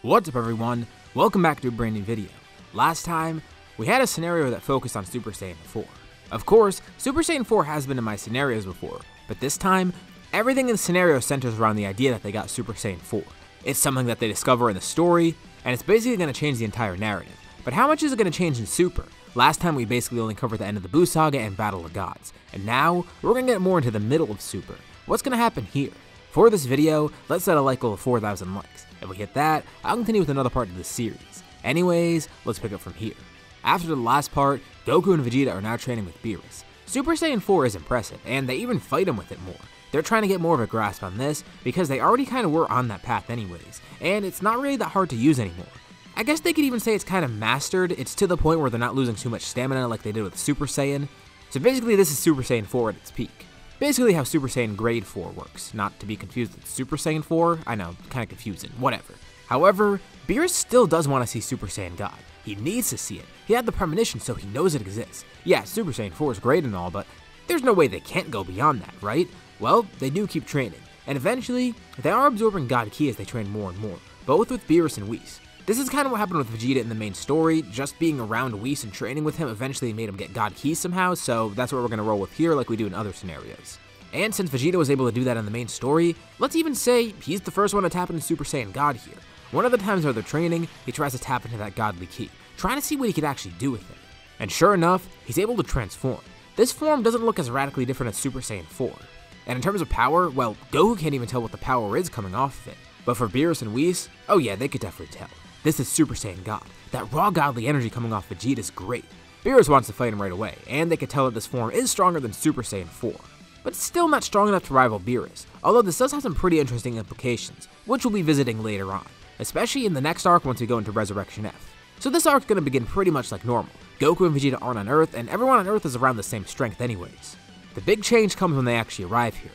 What's up everyone, welcome back to a brand new video. Last time, we had a scenario that focused on Super Saiyan 4. Of course, Super Saiyan 4 has been in my scenarios before, but this time, everything in the scenario centers around the idea that they got Super Saiyan 4. It's something that they discover in the story, and it's basically going to change the entire narrative. But how much is it going to change in Super? Last time we basically only covered the end of the Buu Saga and Battle of Gods, and now, we're going to get more into the middle of Super. What's going to happen here? For this video, let's set a like goal of 4,000 likes. If we hit that, I'll continue with another part of this series. Anyways, let's pick up from here. After the last part, Goku and Vegeta are now training with Beerus. Super Saiyan 4 is impressive, and they even fight him with it more. They're trying to get more of a grasp on this, because they already kind of were on that path anyways, and it's not really that hard to use anymore. I guess they could even say it's kind of mastered. It's to the point where they're not losing too much stamina like they did with Super Saiyan. So basically this is Super Saiyan 4 at its peak. Basically how Super Saiyan Grade 4 works, not to be confused with Super Saiyan 4, I know, kinda confusing, whatever. However, Beerus still does want to see Super Saiyan God. He needs to see it. He had the premonition, so he knows it exists. Yeah, Super Saiyan 4 is great and all, but there's no way they can't go beyond that, right? Well, they do keep training, and eventually, they are absorbing God Ki as they train more and more, both with Beerus and Whis. This is kind of what happened with Vegeta in the main story. Just being around Whis and training with him eventually made him get God Ki somehow, so that's what we're going to roll with here like we do in other scenarios. And since Vegeta was able to do that in the main story, let's even say he's the first one to tap into Super Saiyan God here. One of the times where they're training, he tries to tap into that godly ki, trying to see what he could actually do with it. And sure enough, he's able to transform. This form doesn't look as radically different as Super Saiyan 4. And in terms of power, well, Goku can't even tell what the power is coming off of it. But for Beerus and Whis, oh yeah, they could definitely tell. This is Super Saiyan God. That raw godly energy coming off Vegeta is great. Beerus wants to fight him right away, and they can tell that this form is stronger than Super Saiyan 4. But it's still not strong enough to rival Beerus, although this does have some pretty interesting implications, which we'll be visiting later on, especially in the next arc once we go into Resurrection F. So this arc's gonna begin pretty much like normal. Goku and Vegeta aren't on Earth, and everyone on Earth is around the same strength anyways. The big change comes when they actually arrive here.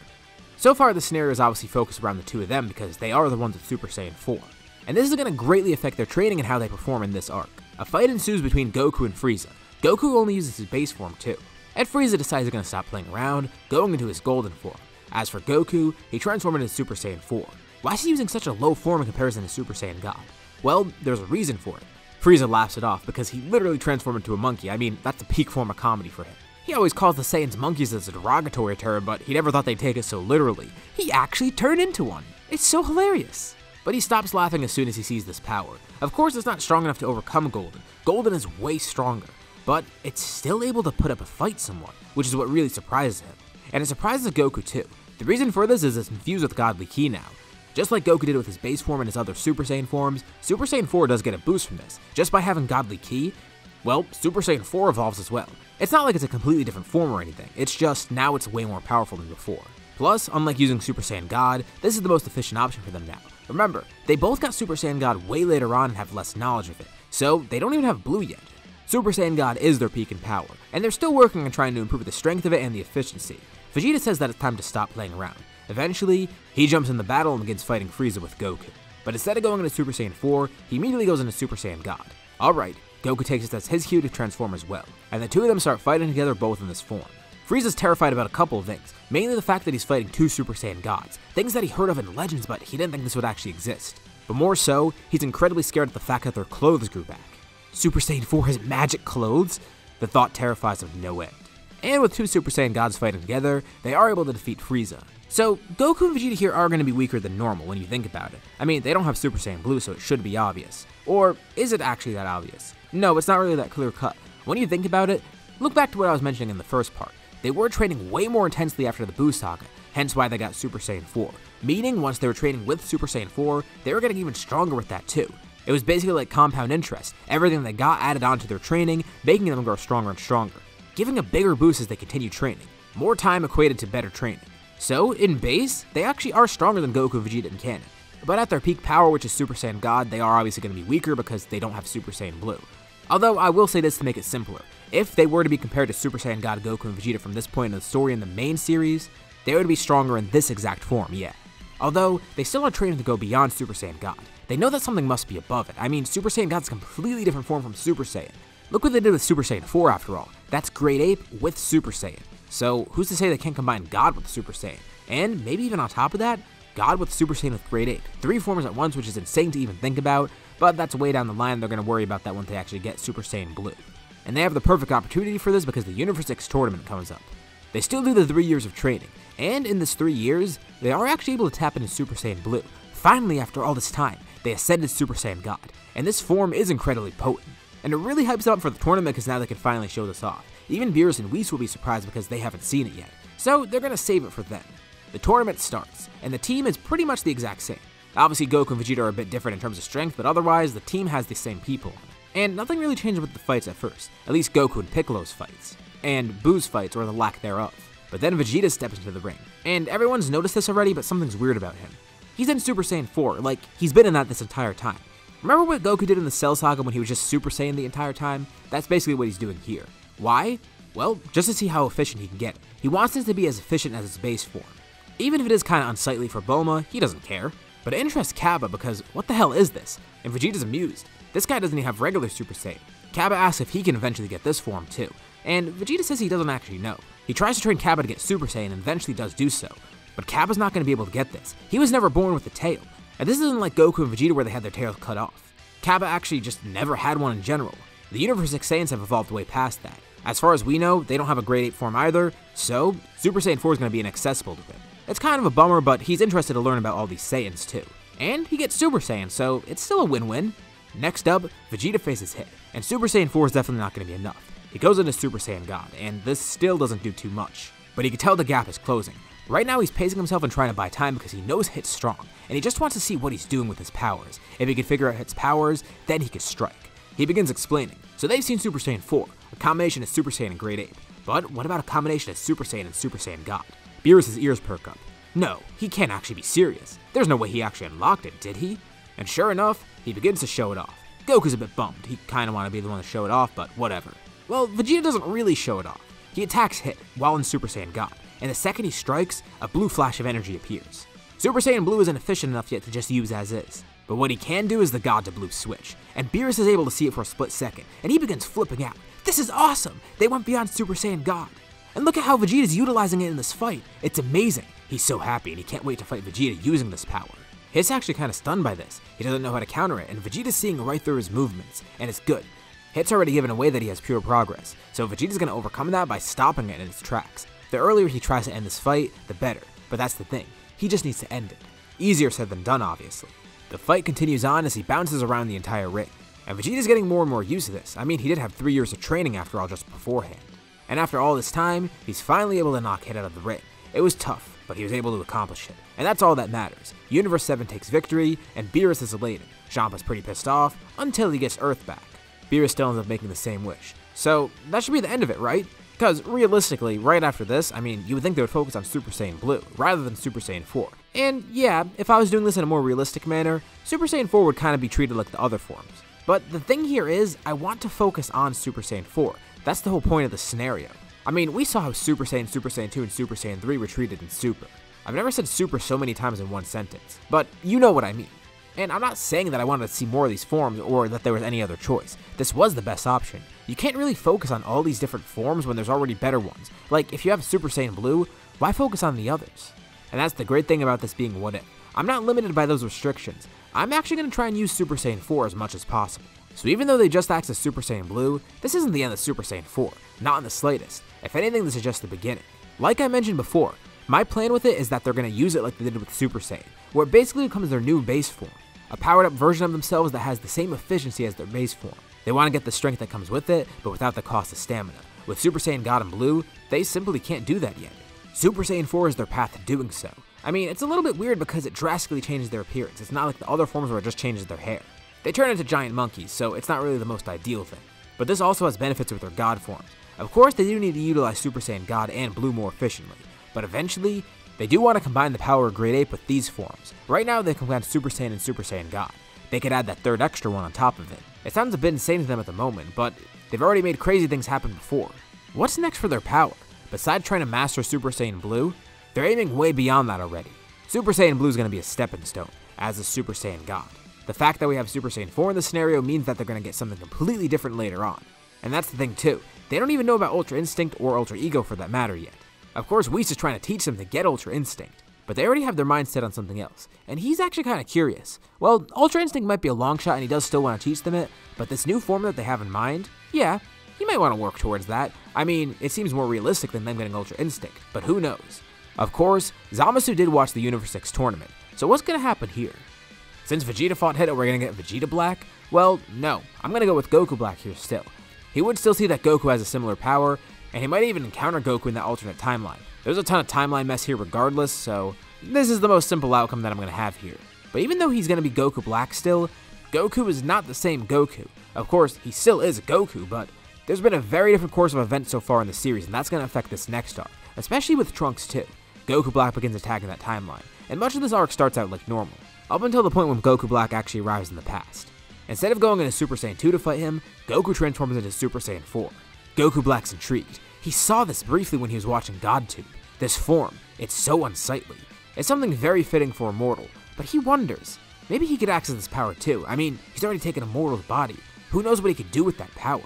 So far the scenario is obviously focused around the two of them because they are the ones with Super Saiyan 4. And this is going to greatly affect their training and how they perform in this arc. A fight ensues between Goku and Frieza. Goku only uses his base form too, and Frieza decides he's going to stop playing around, going into his golden form. As for Goku, he transformed into Super Saiyan 4. Why is he using such a low form in comparison to Super Saiyan God? Well, there's a reason for it. Frieza laughs it off because he literally transformed into a monkey. I mean, that's a peak form of comedy for him. He always calls the Saiyans monkeys as a derogatory term, but he never thought they'd take it so literally. He actually turned into one. It's so hilarious. But he stops laughing as soon as he sees this power. Of course, it's not strong enough to overcome Golden. Golden is way stronger, but it's still able to put up a fight somewhat, which is what really surprises him. And it surprises Goku too. The reason for this is it's infused with Godly Ki now. Just like Goku did with his base form and his other Super Saiyan forms, Super Saiyan 4 does get a boost from this. Just by having Godly Ki, well, Super Saiyan 4 evolves as well. It's not like it's a completely different form or anything, it's just now it's way more powerful than before. Plus, unlike using Super Saiyan God, this is the most efficient option for them now. Remember, they both got Super Saiyan God way later on and have less knowledge of it, so they don't even have Blue yet. Super Saiyan God is their peak in power, and they're still working on trying to improve the strength of it and the efficiency. Vegeta says that it's time to stop playing around. Eventually, he jumps in the battle and begins fighting Frieza with Goku. But instead of going into Super Saiyan 4, he immediately goes into Super Saiyan God. Alright, Goku takes it as his cue to transform as well, and the two of them start fighting together both in this form. Frieza's terrified about a couple of things, mainly the fact that he's fighting two Super Saiyan gods, things that he heard of in Legends but he didn't think this would actually exist. But more so, he's incredibly scared at the fact that their clothes grew back. Super Saiyan 4 has magic clothes? The thought terrifies him no end. And with two Super Saiyan gods fighting together, they are able to defeat Frieza. So, Goku and Vegeta here are going to be weaker than normal when you think about it. I mean, they don't have Super Saiyan Blue, so it should be obvious. Or is it actually that obvious? No, it's not really that clear cut. When you think about it, look back to what I was mentioning in the first part. They were training way more intensely after the Buu Saga, hence why they got Super Saiyan 4. Meaning, once they were training with Super Saiyan 4, they were getting even stronger with that too. It was basically like compound interest. Everything they got added on to their training, making them grow stronger and stronger, giving a bigger boost as they continue training. More time equated to better training. So, in base, they actually are stronger than Goku, Vegeta, and Canon. But at their peak power, which is Super Saiyan God, they are obviously going to be weaker because they don't have Super Saiyan Blue. Although, I will say this to make it simpler. If they were to be compared to Super Saiyan God, Goku, and Vegeta from this point in the story in the main series, they would be stronger in this exact form, yeah. Although, they still are training to go beyond Super Saiyan God. They know that something must be above it. I mean, Super Saiyan God's a completely different form from Super Saiyan. Look what they did with Super Saiyan 4 after all. That's Great Ape with Super Saiyan. So, who's to say they can't combine God with Super Saiyan? And maybe even on top of that, God with Super Saiyan with Grade 8. 3 forms at once, which is insane to even think about, but that's way down the line. They're going to worry about that when they actually get Super Saiyan Blue. And they have the perfect opportunity for this because the Universe 6 tournament comes up. They still do the 3 years of training, and in this 3 years, they are actually able to tap into Super Saiyan Blue. Finally, after all this time, they ascended Super Saiyan God, and this form is incredibly potent. And it really hypes them up for the tournament because now they can finally show this off. Even Beerus and Whis will be surprised because they haven't seen it yet, so they're going to save it for them. The tournament starts, and the team is pretty much the exact same. Obviously, Goku and Vegeta are a bit different in terms of strength, but otherwise, the team has the same people. And nothing really changed with the fights at first, at least Goku and Piccolo's fights, and Buu's fights, or the lack thereof. But then Vegeta steps into the ring, and everyone's noticed this already, but something's weird about him. He's in Super Saiyan 4, like, he's been in that this entire time. Remember what Goku did in the Cell Saga when he was just Super Saiyan the entire time? That's basically what he's doing here. Why? Well, just to see how efficient he can get. He wants it to be as efficient as its base form. Even if it is kinda unsightly for Bulma, he doesn't care. But it interests Cabba because what the hell is this? And Vegeta's amused. This guy doesn't even have regular Super Saiyan. Cabba asks if he can eventually get this form too. And Vegeta says he doesn't actually know. He tries to train Cabba to get Super Saiyan and eventually does do so. But Cabba's not going to be able to get this. He was never born with a tail. And this isn't like Goku and Vegeta where they had their tails cut off. Cabba actually just never had one in general. The Universe 6 Saiyans have evolved way past that. As far as we know, they don't have a Grade 8 form either, so Super Saiyan 4 is going to be inaccessible to him. It's kind of a bummer, but he's interested to learn about all these Saiyans too. And he gets Super Saiyan, so it's still a win-win. Next up, Vegeta faces Hit, and Super Saiyan 4 is definitely not going to be enough. He goes into Super Saiyan God, and this still doesn't do too much. But he can tell the gap is closing. Right now he's pacing himself and trying to buy time because he knows Hit's strong, and he just wants to see what he's doing with his powers. If he can figure out Hit's powers, then he can strike. He begins explaining. So they've seen Super Saiyan 4, a combination of Super Saiyan and Grade 8. But what about a combination of Super Saiyan and Super Saiyan God? Beerus' ears perk up. No, he can't actually be serious. There's no way he actually unlocked it, did he? And sure enough, he begins to show it off. Goku's a bit bummed. He kinda wanna be the one to show it off, but whatever. Well, Vegeta doesn't really show it off. He attacks Hit while in Super Saiyan God, and the second he strikes, a blue flash of energy appears. Super Saiyan Blue isn't efficient enough yet to just use as is, but what he can do is the God to Blue switch, and Beerus is able to see it for a split second, and he begins flipping out. This is awesome! They went beyond Super Saiyan God. And look at how Vegeta's utilizing it in this fight. It's amazing. He's so happy and he can't wait to fight Vegeta using this power. Hit's actually kinda stunned by this. He doesn't know how to counter it, and Vegeta's seeing right through his movements, and it's good. Hit's already given away that he has pure progress, so Vegeta's gonna overcome that by stopping it in its tracks. The earlier he tries to end this fight, the better, but that's the thing. He just needs to end it. Easier said than done, obviously. The fight continues on as he bounces around the entire ring, and Vegeta's getting more and more used to this. I mean, he did have 3 years of training after all just beforehand. And after all this time, he's finally able to knock Hit out of the ring. It was tough, but he was able to accomplish it, and that's all that matters. Universe 7 takes victory, and Beerus is elated. Champa's pretty pissed off, until he gets Earth back. Beerus still ends up making the same wish. So, that should be the end of it, right? Because, realistically, right after this, I mean, you would think they would focus on Super Saiyan Blue, rather than Super Saiyan 4. And yeah, if I was doing this in a more realistic manner, Super Saiyan 4 would kind of be treated like the other forms. But the thing here is, I want to focus on Super Saiyan 4. That's the whole point of the scenario. I mean, we saw how Super Saiyan 2, and Super Saiyan 3 were treated in Super. I've never said Super so many times in one sentence, but you know what I mean. And I'm not saying that I wanted to see more of these forms or that there was any other choice. This was the best option. You can't really focus on all these different forms when there's already better ones. Like, if you have Super Saiyan Blue, why focus on the others? And that's the great thing about this being What If. I'm not limited by those restrictions. I'm actually going to try and use Super Saiyan 4 as much as possible. So even though they just access Super Saiyan Blue, this isn't the end of Super Saiyan 4, not in the slightest. If anything, this is just the beginning. Like I mentioned before, my plan with it is that they're going to use it like they did with Super Saiyan, where it basically becomes their new base form, a powered up version of themselves that has the same efficiency as their base form. They want to get the strength that comes with it, but without the cost of stamina. With Super Saiyan God and Blue, they simply can't do that yet. Super Saiyan 4 is their path to doing so. I mean, it's a little bit weird because it drastically changes their appearance. It's not like the other forms where it just changes their hair. They turn into giant monkeys, so it's not really the most ideal thing. But this also has benefits with their God forms. Of course, they do need to utilize Super Saiyan God and Blue more efficiently, but eventually, they do want to combine the power of Grade 8 with these forms. Right now, they combine Super Saiyan and Super Saiyan God. They could add that third extra one on top of it. It sounds a bit insane to them at the moment, but they've already made crazy things happen before. What's next for their power? Besides trying to master Super Saiyan Blue, they're aiming way beyond that already. Super Saiyan Blue is going to be a stepping stone, as is Super Saiyan God. The fact that we have Super Saiyan 4 in this scenario means that they're going to get something completely different later on. And that's the thing too, they don't even know about Ultra Instinct or Ultra Ego for that matter yet. Of course, Whis is trying to teach them to get Ultra Instinct, but they already have their mind set on something else, and he's actually kind of curious. Well, Ultra Instinct might be a long shot and he does still want to teach them it, but this new form that they have in mind, yeah, he might want to work towards that. I mean, it seems more realistic than them getting Ultra Instinct, but who knows? Of course, Zamasu did watch the Universe 6 tournament, so what's going to happen here? Since Vegeta fought Hit, we're going to get Vegeta Black? Well, no, I'm going to go with Goku Black here still. He would still see that Goku has a similar power, and he might even encounter Goku in that alternate timeline. There's a ton of timeline mess here regardless, so this is the most simple outcome that I'm going to have here. But even though he's going to be Goku Black still, Goku is not the same Goku. Of course, he still is Goku, but there's been a very different course of events so far in the series, and that's going to affect this next arc, especially with Trunks too. Goku Black begins attacking that timeline, and much of this arc starts out like normal, up until the point when Goku Black actually arrives in the past. Instead of going into Super Saiyan 2 to fight him, Goku transforms into Super Saiyan 4. Goku Black's intrigued. He saw this briefly when he was watching GodTube. This form, it's so unsightly. It's something very fitting for a mortal, but he wonders, maybe he could access this power too. I mean, he's already taken a mortal's body. Who knows what he could do with that power?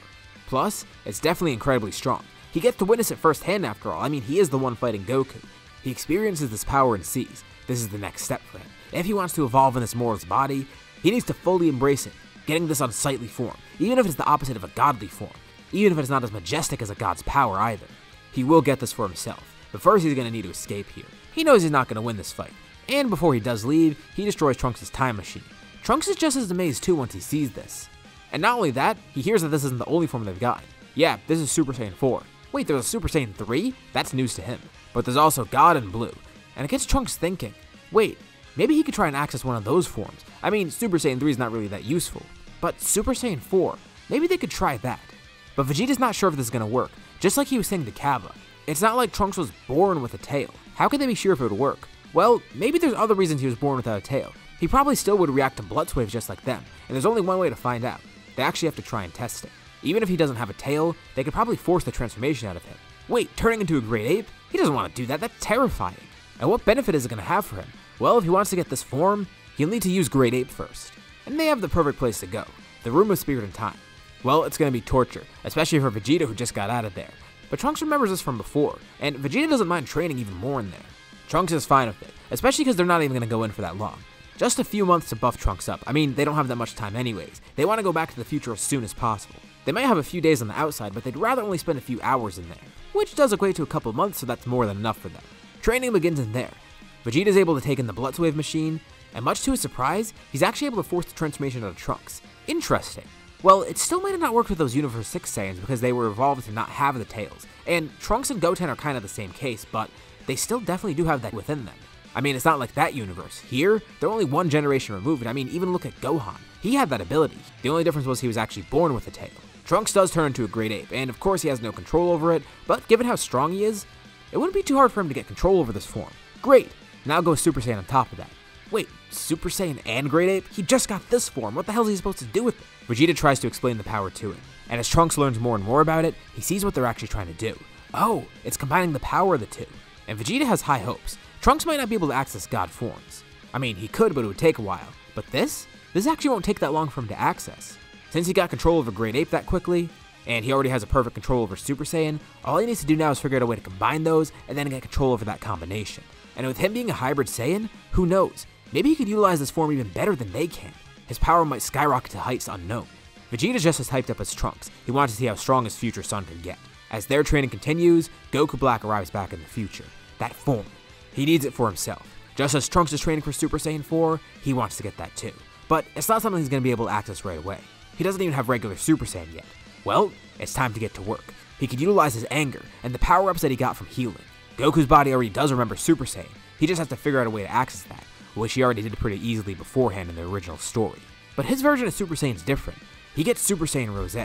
Plus, it's definitely incredibly strong. He gets to witness it firsthand after all. I mean, he is the one fighting Goku. He experiences this power and sees this is the next step for him. If he wants to evolve in this mortal's body, he needs to fully embrace it, getting this unsightly form, even if it's the opposite of a godly form, even if it's not as majestic as a god's power either. He will get this for himself, but first he's going to need to escape here. He knows he's not going to win this fight, and before he does leave, he destroys Trunks' time machine. Trunks is just as amazed too once he sees this. And not only that, he hears that this isn't the only form they've gotten. Yeah, this is Super Saiyan 4. Wait, there's a Super Saiyan 3? That's news to him. But there's also God in Blue, and it gets Trunks thinking, wait, maybe he could try and access one of those forms. I mean, Super Saiyan 3 is not really that useful, but Super Saiyan 4, maybe they could try that. But Vegeta's not sure if this is going to work, just like he was saying to Cabba. It's not like Trunks was born with a tail. How could they be sure if it would work? Well, maybe there's other reasons he was born without a tail. He probably still would react to Blutz waves just like them, and there's only one way to find out. They actually have to try and test it. Even if he doesn't have a tail, they could probably force the transformation out of him. Wait, turning into a great ape? He doesn't want to do that, that's terrifying. And what benefit is it going to have for him? Well, if he wants to get this form, he'll need to use Great Ape first. And they have the perfect place to go, the Room of Spirit and Time. Well, it's going to be torture, especially for Vegeta who just got out of there. But Trunks remembers this from before, and Vegeta doesn't mind training even more in there. Trunks is fine with it, especially because they're not even going to go in for that long. Just a few months to buff Trunks up. I mean, they don't have that much time anyways. They want to go back to the future as soon as possible. They might have a few days on the outside, but they'd rather only spend a few hours in there, which does equate to a couple months, so that's more than enough for them. Training begins in there. Vegeta's able to take in the Blutz wave machine, and much to his surprise, he's actually able to force the transformation out of Trunks. Interesting. Well, it still might have not worked with those Universe 6 Saiyans because they were evolved to not have the tails, and Trunks and Goten are kind of the same case, but they still definitely do have that within them. I mean, it's not like that universe. Here, they're only one generation removed. I mean, even look at Gohan. He had that ability. The only difference was he was actually born with a tail. Trunks does turn into a great ape, and of course he has no control over it, but given how strong he is, it wouldn't be too hard for him to get control over this form. Great! Now go Super Saiyan on top of that. Wait, Super Saiyan and Great Ape? He just got this form. What the hell is he supposed to do with it? Vegeta tries to explain the power to him, and as Trunks learns more and more about it, he sees what they're actually trying to do. Oh, it's combining the power of the two. And Vegeta has high hopes. Trunks might not be able to access God forms. I mean, he could, but it would take a while. But this actually won't take that long for him to access. Since he got control over Great Ape that quickly, and he already has a perfect control over Super Saiyan, all he needs to do now is figure out a way to combine those and then get control over that combination. And with him being a hybrid Saiyan, who knows? Maybe he could utilize this form even better than they can. His power might skyrocket to heights unknown. Vegeta's just as hyped up as Trunks. He wants to see how strong his future son can get. As their training continues, Goku Black arrives back in the future. That form. He needs it for himself. Just as Trunks is training for Super Saiyan 4, he wants to get that too. But it's not something he's going to be able to access right away. He doesn't even have regular Super Saiyan yet. Well, it's time to get to work. He could utilize his anger and the power-ups that he got from healing. Goku's body already does remember Super Saiyan. He just has to figure out a way to access that, which he already did pretty easily beforehand in the original story. But his version of Super Saiyan is different. He gets Super Saiyan Rose.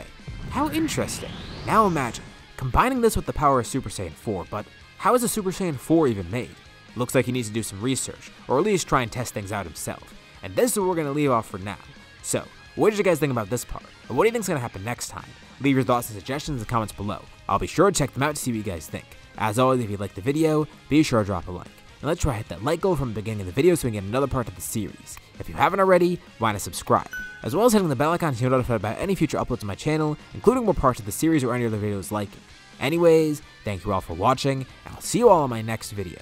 How interesting. Now imagine, combining this with the power of Super Saiyan 4, but how is a Super Saiyan 4 even made? Looks like he needs to do some research, or at least try and test things out himself. And this is what we're going to leave off for now. So, what did you guys think about this part? And what do you think is going to happen next time? Leave your thoughts and suggestions in the comments below. I'll be sure to check them out to see what you guys think. As always, if you liked the video, be sure to drop a like. And let's try to hit that like goal from the beginning of the video so we can get another part of the series. If you haven't already, why not subscribe? As well as hitting the bell icon to be notified about any future uploads on my channel, including more parts of the series or any other videos like it. Anyways, thank you all for watching, and I'll see you all in my next video.